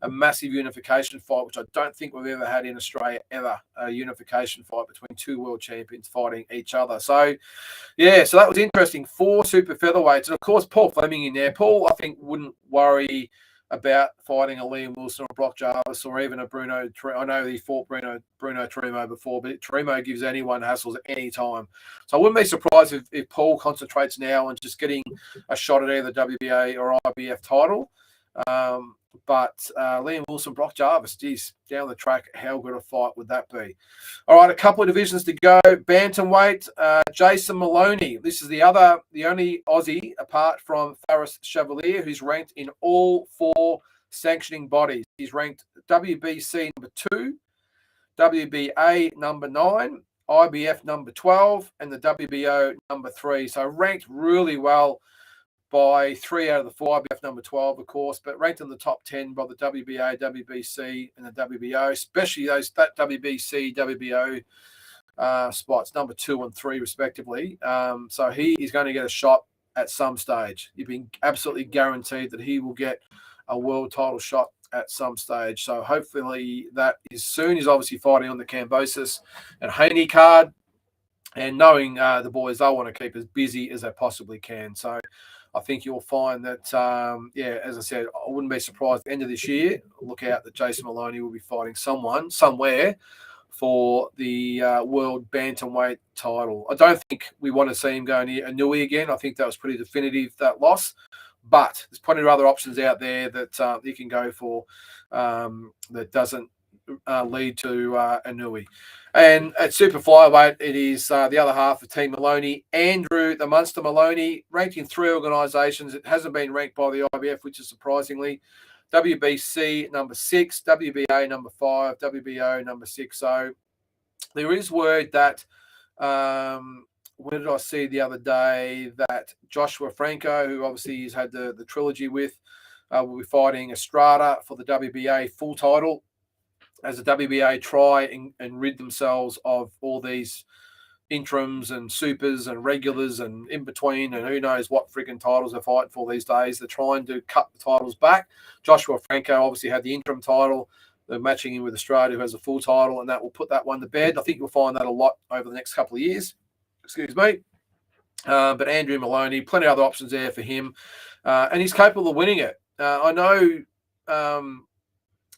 a massive unification fight, which I don't think we've ever had in Australia ever, a unification fight between 2 world champions fighting each other. So yeah, so that was interesting. 4 super featherweights, and of course Paul Fleming in there. Paul, I think, wouldn't worry about fighting a Liam Wilson or Brock Jarvis or even a Bruno. I know he fought Bruno Tarimo before, but Tarimo gives anyone hassles at any time. So I wouldn't be surprised if Paul concentrates now on just getting a shot at either WBA or IBF title. But Liam Wilson, Brock Jarvis, geez, down the track, how good a fight would that be? All right, a couple of divisions to go. Bantamweight, Jason Maloney. This is the only Aussie apart from Faris Chevalier who's ranked in all 4 sanctioning bodies. He's ranked WBC number 2, WBA number 9, IBF number 12, and the WBO number 3. So ranked really well by 3 out of the 4, IBF number 12, of course, but ranked in the top 10 by the WBA, WBC, and the WBO, especially that WBC, WBO spots, number 2 and 3, respectively. So he is going to get a shot at some stage. You've been absolutely guaranteed that he will get a world title shot at some stage. So hopefully that is soon. He's obviously fighting on the Cambosis and Haney card, and knowing the boys, they want to keep as busy as they possibly can. So I think you'll find that, as I said, I wouldn't be surprised at the end of this year. Look out that Jason Maloney will be fighting someone somewhere for the world bantamweight title. I don't think we want to see him going to Anui again. I think that was pretty definitive, that loss. But there's plenty of other options out there that you can go for that doesn't lead to Anui. And at super flyweight, it is the other half of Team Maloney, Andrew the Munster Maloney, ranked in 3 organisations. It hasn't been ranked by the IBF, which is surprisingly. WBC number 6, WBA number 5, WBO number 6. So there is word that, where did I see the other day, that Joshua Franco, who obviously he's had the trilogy with, will be fighting Estrada for the WBA full title, as the WBA try and rid themselves of all these interims and supers and regulars and in between and who knows what frigging titles they're fighting for these days. They're trying to cut the titles back. Joshua Franco obviously had the interim title. They're matching him with Estrada, who has a full title, and that will put that one to bed. I think you'll find that a lot over the next couple of years. Excuse me. But Andrew Maloney, plenty of other options there for him. And he's capable of winning it. I know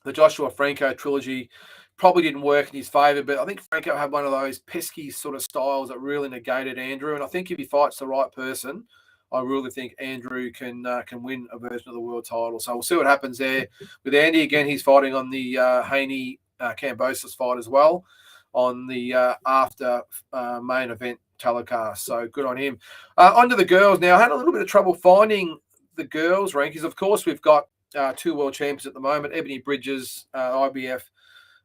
the Joshua Franco trilogy probably didn't work in his favour, but I think Franco had one of those pesky sort of styles that really negated Andrew. And I think if he fights the right person, I really think Andrew can win a version of the world title. So we'll see what happens there with Andy. Again, he's fighting on the Haney Cambosis fight as well on the after main event telecast. So good on him. On to the girls now. I had a little bit of trouble finding the girls' rankings. Of course, we've got 2 world champions at the moment, Ebony Bridges, IBF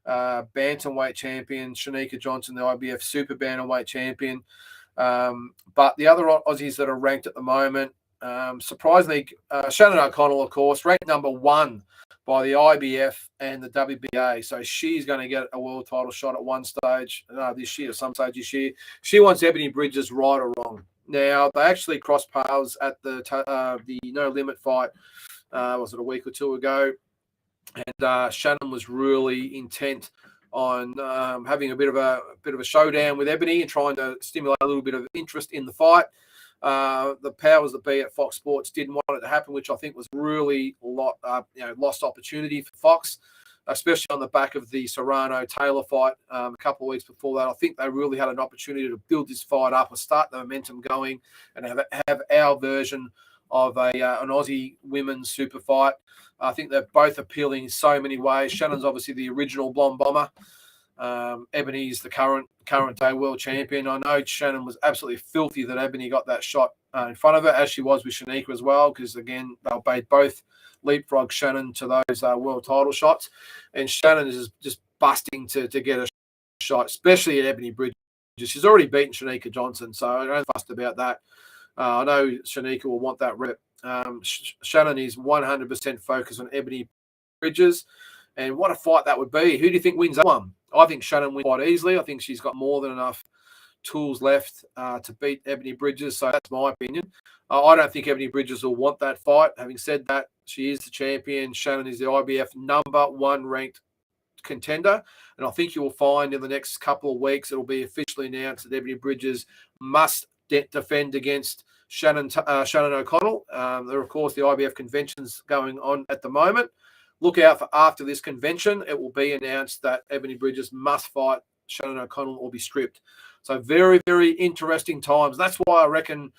Bantamweight champion, Shanika Johnson, the IBF Super Bantamweight champion. But the other Aussies that are ranked at the moment, surprisingly, Shannon O'Connell, of course, ranked number 1 by the IBF and the WBA. So she's going to get a world title shot at one stage this year, some stage this year. She wants Ebony Bridges, right or wrong. Now, they actually crossed paths at the No Limit fight, was it a week or two ago? And Shannon was really intent on having a bit of a showdown with Ebony and trying to stimulate a little bit of interest in the fight. The powers that be at Fox Sports didn't want it to happen, which I think was really lost opportunity for Fox, especially on the back of the Serrano-Taylor fight a couple of weeks before that. I think they really had an opportunity to build this fight up and start the momentum going and have our version of an Aussie women's super fight. I think they're both appealing in so many ways. Shannon's obviously the original blonde bomber. Ebony's the current day world champion. I know Shannon was absolutely filthy that Ebony got that shot in front of her, as she was with Shanika as well, because again they both leapfrog Shannon to those world title shots, and Shannon is just busting to get a shot, especially at Ebony Bridges. She's already beaten Shanika Johnson, so I don't fuss about that. I know Shanika will want that rep. Shannon is 100% focused on Ebony Bridges, and what a fight that would be. Who do you think wins that one? I think Shannon wins quite easily. I think she's got more than enough tools left to beat Ebony Bridges, so that's my opinion. I don't think Ebony Bridges will want that fight. Having said that, she is the champion. Shannon is the IBF number 1 ranked contender, and I think you will find in the next couple of weeks it'll be officially announced that Ebony Bridges must defend against Shannon O'Connell. There are, of course, the IBF conventions going on at the moment. Look out for after this convention. It will be announced that Ebony Bridges must fight Shannon O'Connell or be stripped. So very, very interesting times. That's why I reckon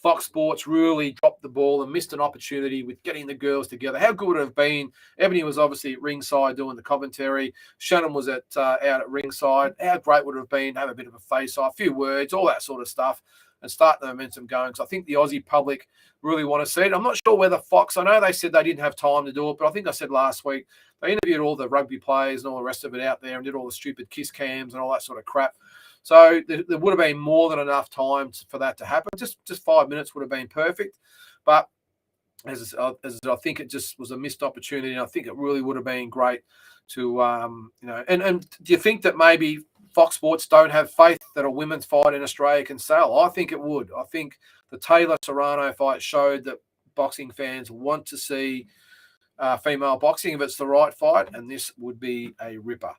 Fox Sports really dropped the ball and missed an opportunity with getting the girls together. How good would it have been? Ebony was obviously at ringside doing the commentary. Shannon was out at ringside. How great would it have been to have a bit of a face-off, a few words, all that sort of stuff, and start the momentum going. So I think the Aussie public really want to see it. I'm not sure whether Fox, I know they said they didn't have time to do it, but I think I said last week, they interviewed all the rugby players and all the rest of it out there and did all the stupid kiss cams and all that sort of crap. So there would have been more than enough time for that to happen. Just 5 minutes would have been perfect. But as I think it just was a missed opportunity, and I think it really would have been great to, and do you think that maybe Fox Sports don't have faith that a women's fight in Australia can sell? I think it would. I think the Taylor-Serrano fight showed that boxing fans want to see female boxing if it's the right fight, and this would be a ripper.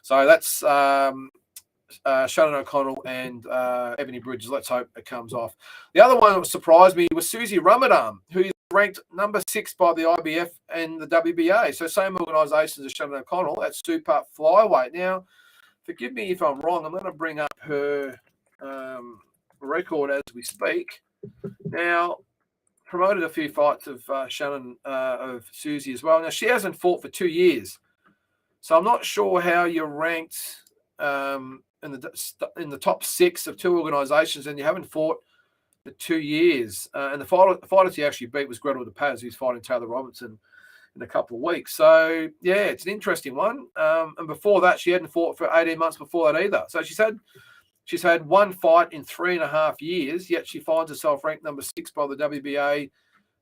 So that's Shannon O'Connell and Ebony Bridges. Let's hope it comes off. The other one that surprised me was Susie Ramadan, who is ranked number 6 by the IBF and the WBA. So same organisations as Shannon O'Connell at super flyweight. Now, forgive me if I'm wrong. I'm going to bring up her record as we speak. Now, promoted a few fights of of Susie as well. Now, she hasn't fought for 2 years. So I'm not sure how you're ranked in the top 6 of 2 organisations and you haven't fought for 2 years. And the fighter she actually beat was Gretel de Paz, who's fighting Taylor Robinson in a couple of weeks. So, yeah, it's an interesting one. And before that, she hadn't fought for 18 months before that either. So she's had one fight in 3.5 years, yet she finds herself ranked number 6 by the WBA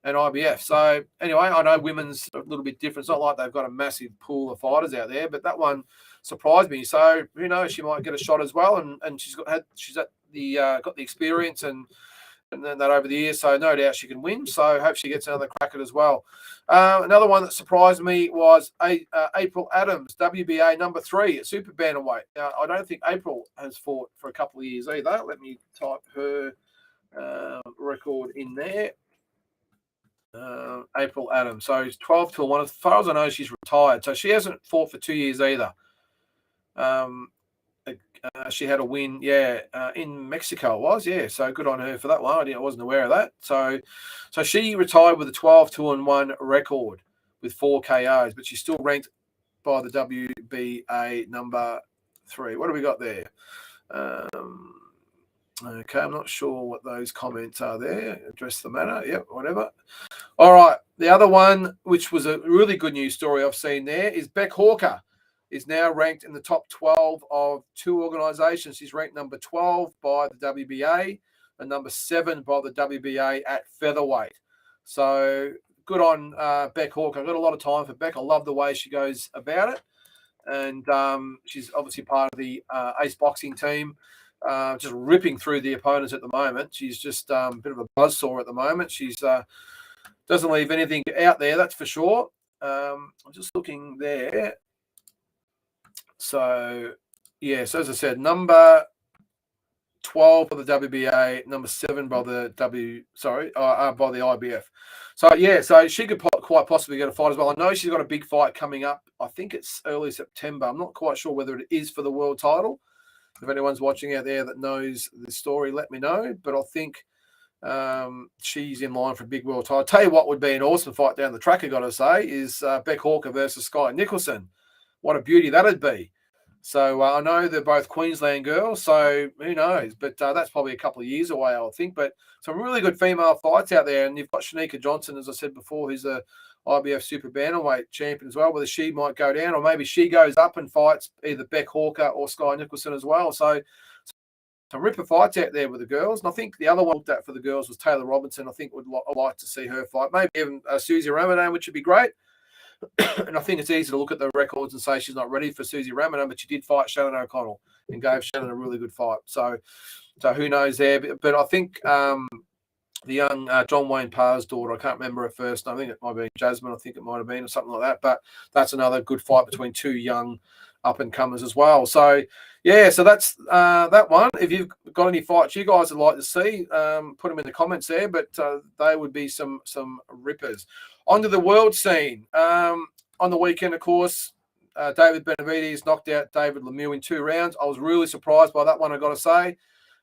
and IBF. So, anyway, I know women's a little bit different. It's not like they've got a massive pool of fighters out there, but that one surprised me. So, who knows? She might get a shot as well. And she's got the experience and then that over the years, so no doubt she can win. So I hope she gets another crack at it as well. Another one that surprised me was April Adams, WBA number 3 at super bantamweight. Now, I don't think April has fought for a couple of years either. Let me type her record in there. April Adams. So she's 12-1. As far as I know, she's retired. So she hasn't fought for 2 years either. She had a win, in Mexico it was, so good on her for that one. I wasn't aware of that. So she retired with a 12-1 record with 4 KOs, but she's still ranked by the WBA number 3. What do we got there? Okay, I'm not sure what those comments are there. Address the matter. Yep, whatever. All right, the other one, which was a really good news story I've seen there, is Beck Hawker. is now ranked in the top 12 of 2 organisations. She's ranked number 12 by the WBA and number 7 by the WBA at featherweight. So good on Beck Hawker. I've got a lot of time for Beck. I love the way she goes about it. And she's obviously part of the Ace Boxing team, just ripping through the opponents at the moment. She's just a bit of a buzzsaw at the moment. She's doesn't leave anything out there, that's for sure. I'm just looking there. So, yeah, so as I said, number 12 by the WBA, number 7 by the by the IBF. So, yeah, so she could quite possibly get a fight as well. I know she's got a big fight coming up. I think it's early September. I'm not quite sure whether it is for the world title. If anyone's watching out there that knows the story, let me know. But I think she's in line for a big world title. I'll tell you what would be an awesome fight down the track, I got to say, is Beck Hawker versus Sky Nicholson. What a beauty that'd be. So I know they're both Queensland girls, so who knows? But that's probably a couple of years away, I would think. But some really good female fights out there. And you've got Shanika Johnson, as I said before, who's a IBF Super Bantamweight champion as well, whether she might go down or maybe she goes up and fights either Beck Hawker or Sky Nicholson as well. So some ripper fights out there with the girls. And I think the other one looked at for the girls was Taylor Robinson. I think I'd like to see her fight. Maybe even Susie Ramadan, which would be great. And I think it's easy to look at the records and say she's not ready for Susie Ramadan, but she did fight Shannon O'Connell and gave Shannon a really good fight. So who knows there? But I think the young John Wayne Parr's daughter, I can't remember her first name. I think it might be Jasmine. I think it might have been or something like that. But that's another good fight between 2 young up-and-comers as well. So, yeah, so that's that one. If you've got any fights you guys would like to see, put them in the comments there. But they would be some rippers. Onto the world scene. On the weekend, of course, David Benavidez knocked out David Lemieux in 2 rounds. I was really surprised by that one, I got to say.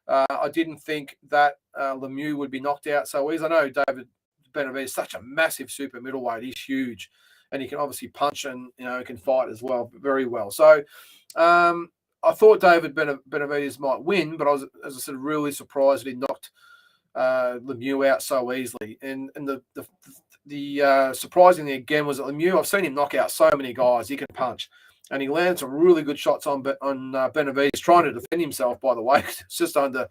I didn't think that Lemieux would be knocked out so easy. I know David Benavidez is such a massive super middleweight. He's huge. And he can obviously punch and, he can fight as well, very well. So I thought David Benavidez might win, but I was, as I said, really surprised that he knocked Lemieux out so easily. And the surprising thing again was that Lemieux, I've seen him knock out so many guys. He can punch. And he landed some really good shots on Benavidez, trying to defend himself, by the way. It's just under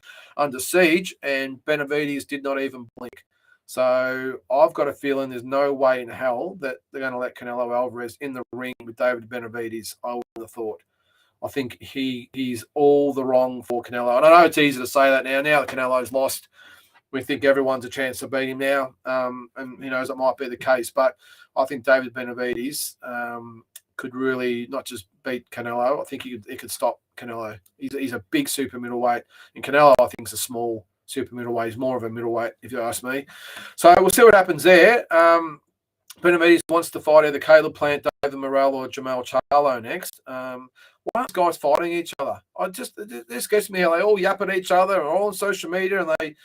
siege, and Benavidez did not even blink. So I've got a feeling there's no way in hell that they're going to let Canelo Alvarez in the ring with David Benavidez, I would have thought. I think he's all the wrong for Canelo. And I know it's easy to say that now. Now that Canelo's lost, we think everyone's a chance to beat him now. And who knows, it might be the case. But I think David Benavidez could really not just beat Canelo. I think he could stop Canelo. He's a big super middleweight. And Canelo, I think, is a small super middleweight. He's more of a middleweight, if you ask me. So we'll see what happens there. Benavidez wants to fight either Caleb Plant, David Morrell, or Jamal Charlo next. Why aren't guys fighting each other? This gets me how they all yap at each other and all on social media, and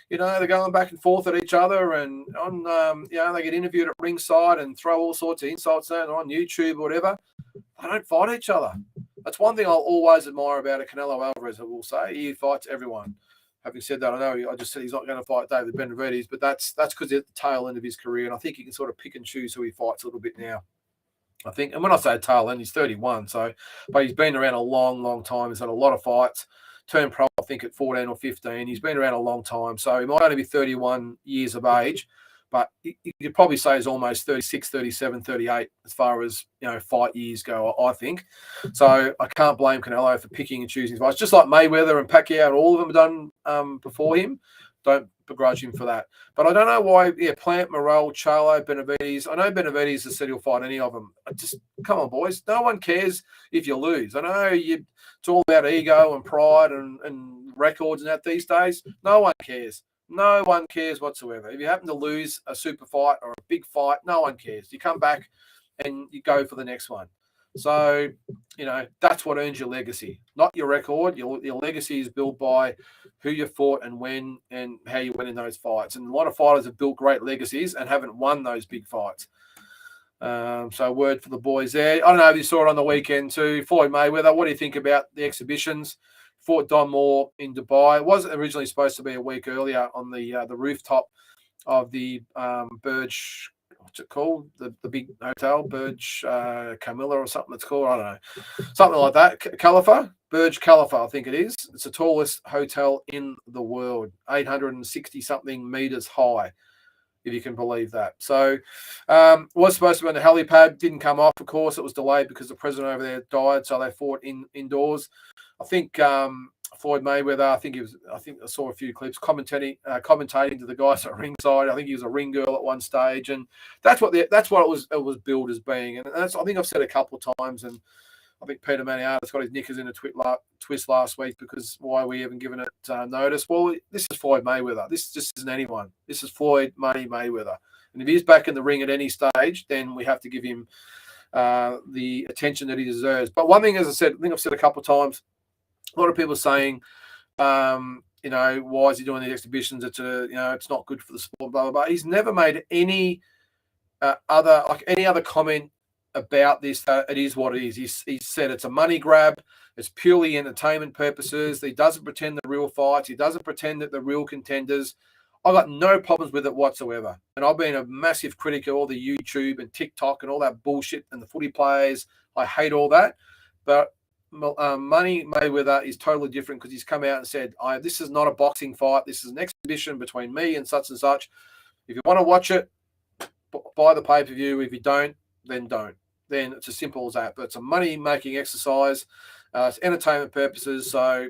they're going back and forth at each other, and on they get interviewed at ringside and throw all sorts of insults on YouTube or whatever. They don't fight each other. That's one thing I'll always admire about a Canelo Alvarez. I will say he fights everyone. Having said that, I know I just said he's not going to fight David Benavidez, but that's because he's at the tail end of his career, and I think he can sort of pick and choose who he fights a little bit now. I think, and when I say tail end, he's 31, but he's been around a long, long time. He's had a lot of fights. Turned pro, I think, at 14 or 15. He's been around a long time, so he might only be 31 years of age, but you could probably say he's almost 36, 37, 38 as far as fight years go, I think. So I can't blame Canelo for picking and choosing his fights, just like Mayweather and Pacquiao and all of them have done before him. Don't begrudge him for that. But I don't know why, Plant, Morrell, Charlo, Benavidez. I know Benavidez has said he'll fight any of them. Come on, boys. No one cares if you lose. I know it's all about ego and pride and records and that these days. No one cares. No one cares whatsoever. If you happen to lose a super fight or a big fight, no one cares. You come back and you go for the next one. So, that's what earns your legacy, not your record. Your legacy is built by who you fought and when and how you went in those fights. And a lot of fighters have built great legacies and haven't won those big fights. So word for the boys there. I don't know if you saw it on the weekend too. Floyd Mayweather, what do you think about the exhibitions? Fought Don Moore in Dubai. It wasn't originally supposed to be a week earlier on the rooftop of the Burj what's it called? The big hotel, Burj Camilla or something it's called. I don't know. Something like that. Khalifa, Burj Khalifa, I think it is. It's the tallest hotel in the world, 860 something meters high, if you can believe that. So was supposed to be on the helipad, didn't come off, of course. It was delayed because the president over there died, so they fought indoors. I think Floyd Mayweather, I think I saw a few clips commentating to the guys at ringside. I think he was a ring girl at one stage, and that's what it was billed as being. And that's, I think I've said a couple of times, and I think Peter Maniata's got his knickers in a twist last week because why are we even giving it notice? Well, this is Floyd Mayweather. This just isn't anyone. This is Floyd Money Mayweather. And if he's back in the ring at any stage, then we have to give him the attention that he deserves. But one thing, as I said, I think I've said a couple of times, a lot of people saying, why is he doing these exhibitions? It's not good for the sport, blah, blah, blah. He's never made any other comment about this. It is what it is. He said it's a money grab. It's purely entertainment purposes. He doesn't pretend the real fights. He doesn't pretend that the real contenders. I've got no problems with it whatsoever. And I've been a massive critic of all the YouTube and TikTok and all that bullshit and the footy players. I hate all that. But Money Mayweather is totally different because he's come out and said, this is not a boxing fight. This is an exhibition between me and such and such. If you want to watch it, buy the pay-per-view. If you don't, then don't. Then it's as simple as that. But it's a money-making exercise. It's entertainment purposes. So,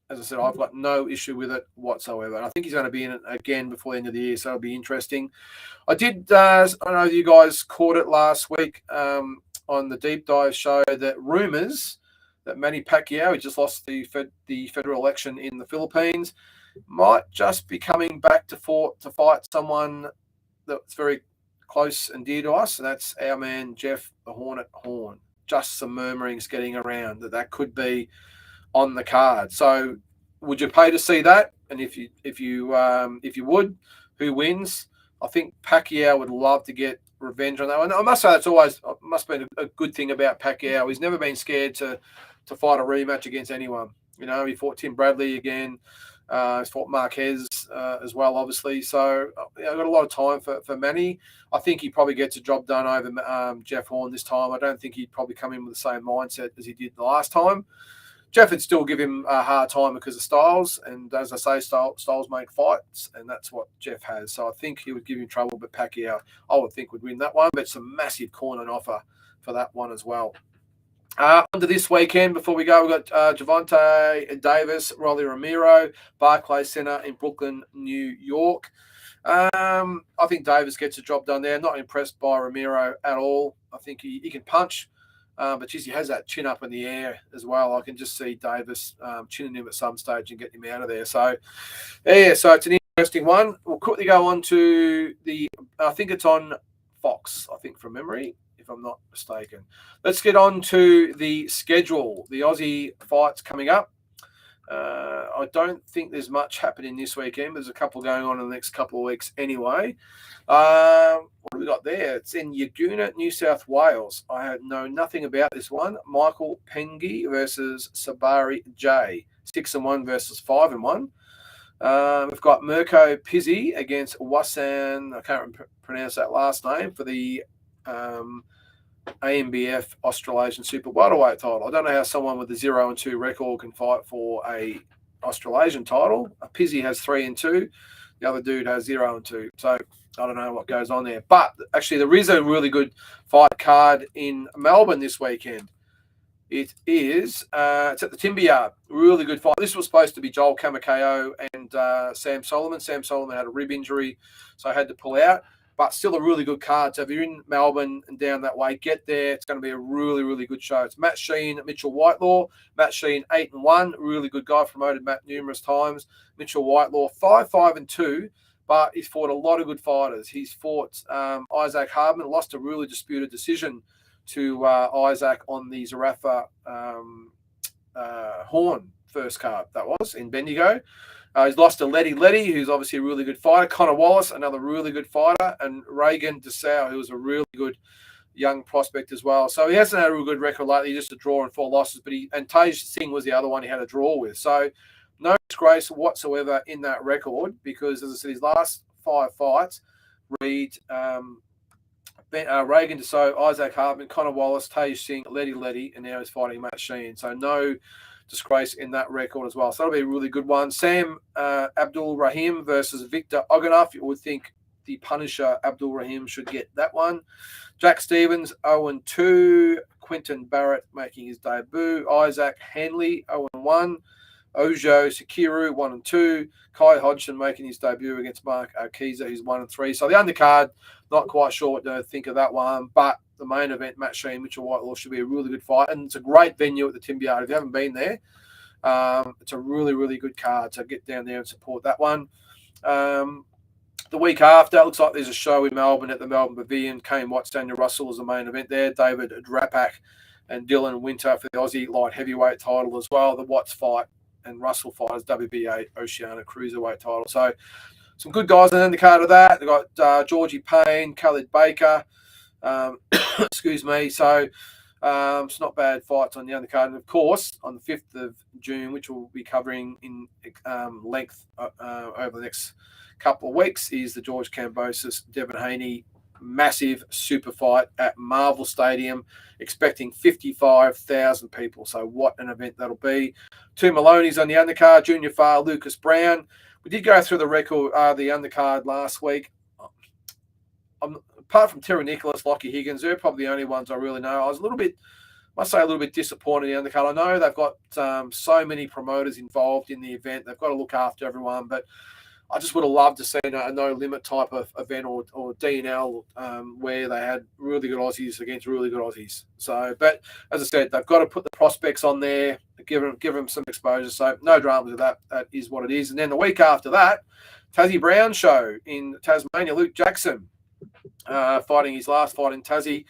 as I said, I've got no issue with it whatsoever. And I think he's going to be in it again before the end of the year, so it'll be interesting. I know you guys caught it last week on the Deep Dive show that rumours that Manny Pacquiao, who just lost the federal election in the Philippines, might just be coming back to fight someone that's very close and dear to us, and that's our man Jeff the Hornet Horn. Just some murmurings getting around that could be on the card. So, would you pay to see that? And if you would, who wins? I think Pacquiao would love to get revenge on that one. I must say must have been a good thing about Pacquiao. He's never been scared to fight a rematch against anyone. He fought Tim Bradley again. He's fought Marquez as well, obviously. So I've got a lot of time for Manny. I think he probably gets a job done over Jeff Horn this time. I don't think he'd probably come in with the same mindset as he did the last time. Jeff would still give him a hard time because of styles. And as I say, styles make fights, and that's what Jeff has. So I think he would give him trouble, but Pacquiao, I would think, would win that one. But it's a massive corner offer for that one as well. Under this weekend, before we go, we've got Gervonta Davis, Rolly Romero, Barclays Center in Brooklyn, New York. I think Davis gets the job done there. Not impressed by Romero at all. I think he can punch, but geez, he has that chin up in the air as well. I can just see Davis chinning him at some stage and getting him out of there. So, yeah, so it's an interesting one. We'll quickly go on to I think it's on Fox, I think, from memory, if I'm not mistaken. Let's get on to the schedule. The Aussie fights coming up. I don't think there's much happening this weekend. There's a couple going on in the next couple of weeks anyway. What have we got there? It's in Yagoona, New South Wales. I know nothing about this one. Michael Pengi versus Sabari J. 6-1 versus 5-1. We've got Mirko Pizzi against Wasan. I can't pronounce that last name for the AMBF Australasian Super Welterweight title. I don't know how someone with a 0-2 record can fight for a Australasian title. Pizzi has 3-2. The other dude has 0-2. So I don't know what goes on there. But actually, there is a really good fight card in Melbourne this weekend. It is it's at the Timber Yard. Really good fight. This was supposed to be Joel Kamakayo and Sam Solomon. Sam Solomon had a rib injury, so I had to pull out. But still a really good card. So if you're in Melbourne and down that way, get there. It's going to be a really, really good show. It's Matt Sheen, Mitchell Whitelaw. Matt Sheen, 8-1. Really good guy. Promoted Matt numerous times. Mitchell Whitelaw, 5-2. But he's fought a lot of good fighters. He's fought Isaac Hardman. Lost a really disputed decision to Isaac on the Zarafa Horn first card. That was in Bendigo. He's lost to Letty, who's obviously a really good fighter. Connor Wallace, another really good fighter. And Reagan DeSau, who was a really good young prospect as well. So he hasn't had a real good record lately, just a draw and 4 losses. And Tej Singh was the other one he had a draw with. So no disgrace whatsoever in that record because, as I said, his last 5 fights read Reagan Deso, Isaac Hartman, Connor Wallace, Tay Singh, Letty, and now he's fighting Matt Sheehan. So no disgrace in that record as well. So that'll be a really good one. Sam Abdul Rahim versus Victor Oganov. You would think the Punisher Abdul Rahim should get that one. Jack Stevens, 0-2. Quentin Barrett making his debut. Isaac Hanley, 0-1. Ojo Sakiru, 1-2. Kai Hodgson making his debut against Mark Akiza, who's 1-3. So the undercard, not quite sure what to think of that one, but the main event, Matt Sheehan, Mitchell Whitelaw, should be a really good fight. And it's a great venue at the Timber Yard. If you haven't been there, it's a really, really good card. So get down there and support that one. The week after, it looks like there's a show in Melbourne at the Melbourne Pavilion. Kane Watts, Daniel Russell is the main event there. David Drapak and Dylan Winter for the Aussie light heavyweight title as well. The Watts fight and Russell fight is WBA Oceania cruiserweight title. So some good guys on the card of that. They've got Georgie Payne, Khalid Baker. Excuse me. So it's not bad fights on the undercard. And of course, on the 5th of June, which we'll be covering in length over the next couple of weeks, is the George Kambosos, Devin Haney massive super fight at Marvel Stadium, expecting 55,000 people. So what an event that'll be. Two Maloney's on the undercard, Junior Farr, Lucas Brown. We did go through the record, the undercard last week. Apart from Terry Nicholas, Lockie Higgins, they're probably the only ones I really know. I was a little bit disappointed in the undercard. I know they've got so many promoters involved in the event. They've got to look after everyone, but I just would have loved to see a no-limit type of event or D&L where they had really good Aussies against really good Aussies. So, but as I said, they've got to put the prospects on there, give them some exposure. So no dramas with that. That is what it is. And then the week after that, Tassie Brown show in Tasmania. Luke Jackson fighting his last fight in Tassie.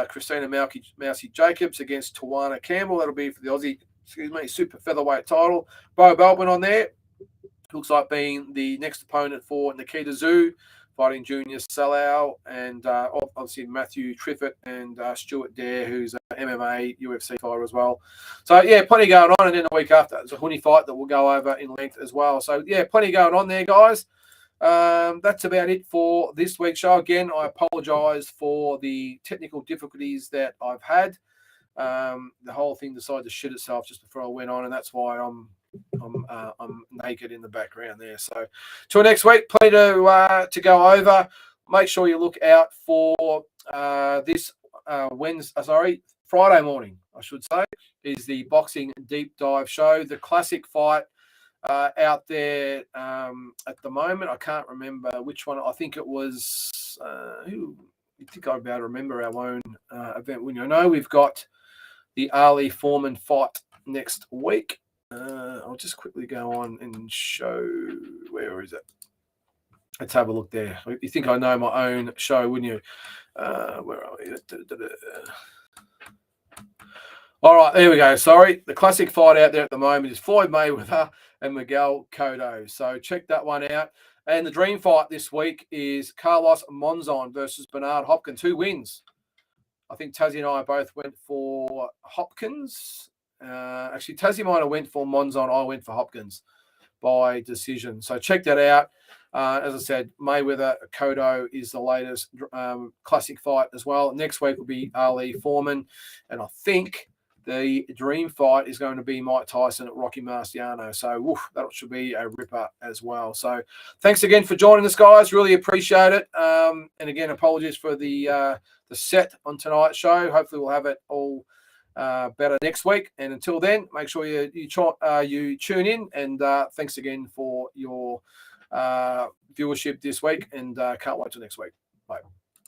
Christina Mousy Jacobs against Tawana Campbell. That'll be for the Aussie, super featherweight title. Bo Belbin on there. Looks like being the next opponent for Nikita Zhu, fighting Junior Salau, and obviously Matthew Triffett and Stuart Dare, who's an MMA UFC fighter as well. So, yeah, plenty going on. And then the week after, there's a Huni fight that we'll go over in length as well. So, yeah, plenty going on there, guys. That's about it for this week's show. Again, I apologise for the technical difficulties that I've had. The whole thing decided to shit itself just before I went on, and that's why I'm naked in the background there. So till next week, plenty to go over. Make sure you look out for this Friday morning, I should say, is the Boxing Deep Dive show. The classic fight out there at the moment. I can't remember which one. I think it was who. I think I'd be able to remember our own event. When you know we've got the Ali Foreman fight next week. I'll just quickly go on and show, where is it? Let's have a look there. You think I know my own show, wouldn't you? Where are we? All right, there we go. Sorry. The classic fight out there at the moment is Floyd Mayweather and Miguel Cotto. So check that one out. And the dream fight this week is Carlos Monzon versus Bernard Hopkins. Who wins? I think Tassie and I both went for Hopkins. Actually, Tassie might have went for Monzon. I went for Hopkins by decision. So check that out. As I said, Mayweather Cotto is the latest classic fight as well. Next week will be Ali Foreman. And I think the dream fight is going to be Mike Tyson at Rocky Marciano. So that should be a ripper as well. So thanks again for joining us, guys. Really appreciate it. And again, apologies for the set on tonight's show. Hopefully we'll have it all better next week. And until then, make sure you tune in. And thanks again for your viewership this week. And can't wait till next week. Bye.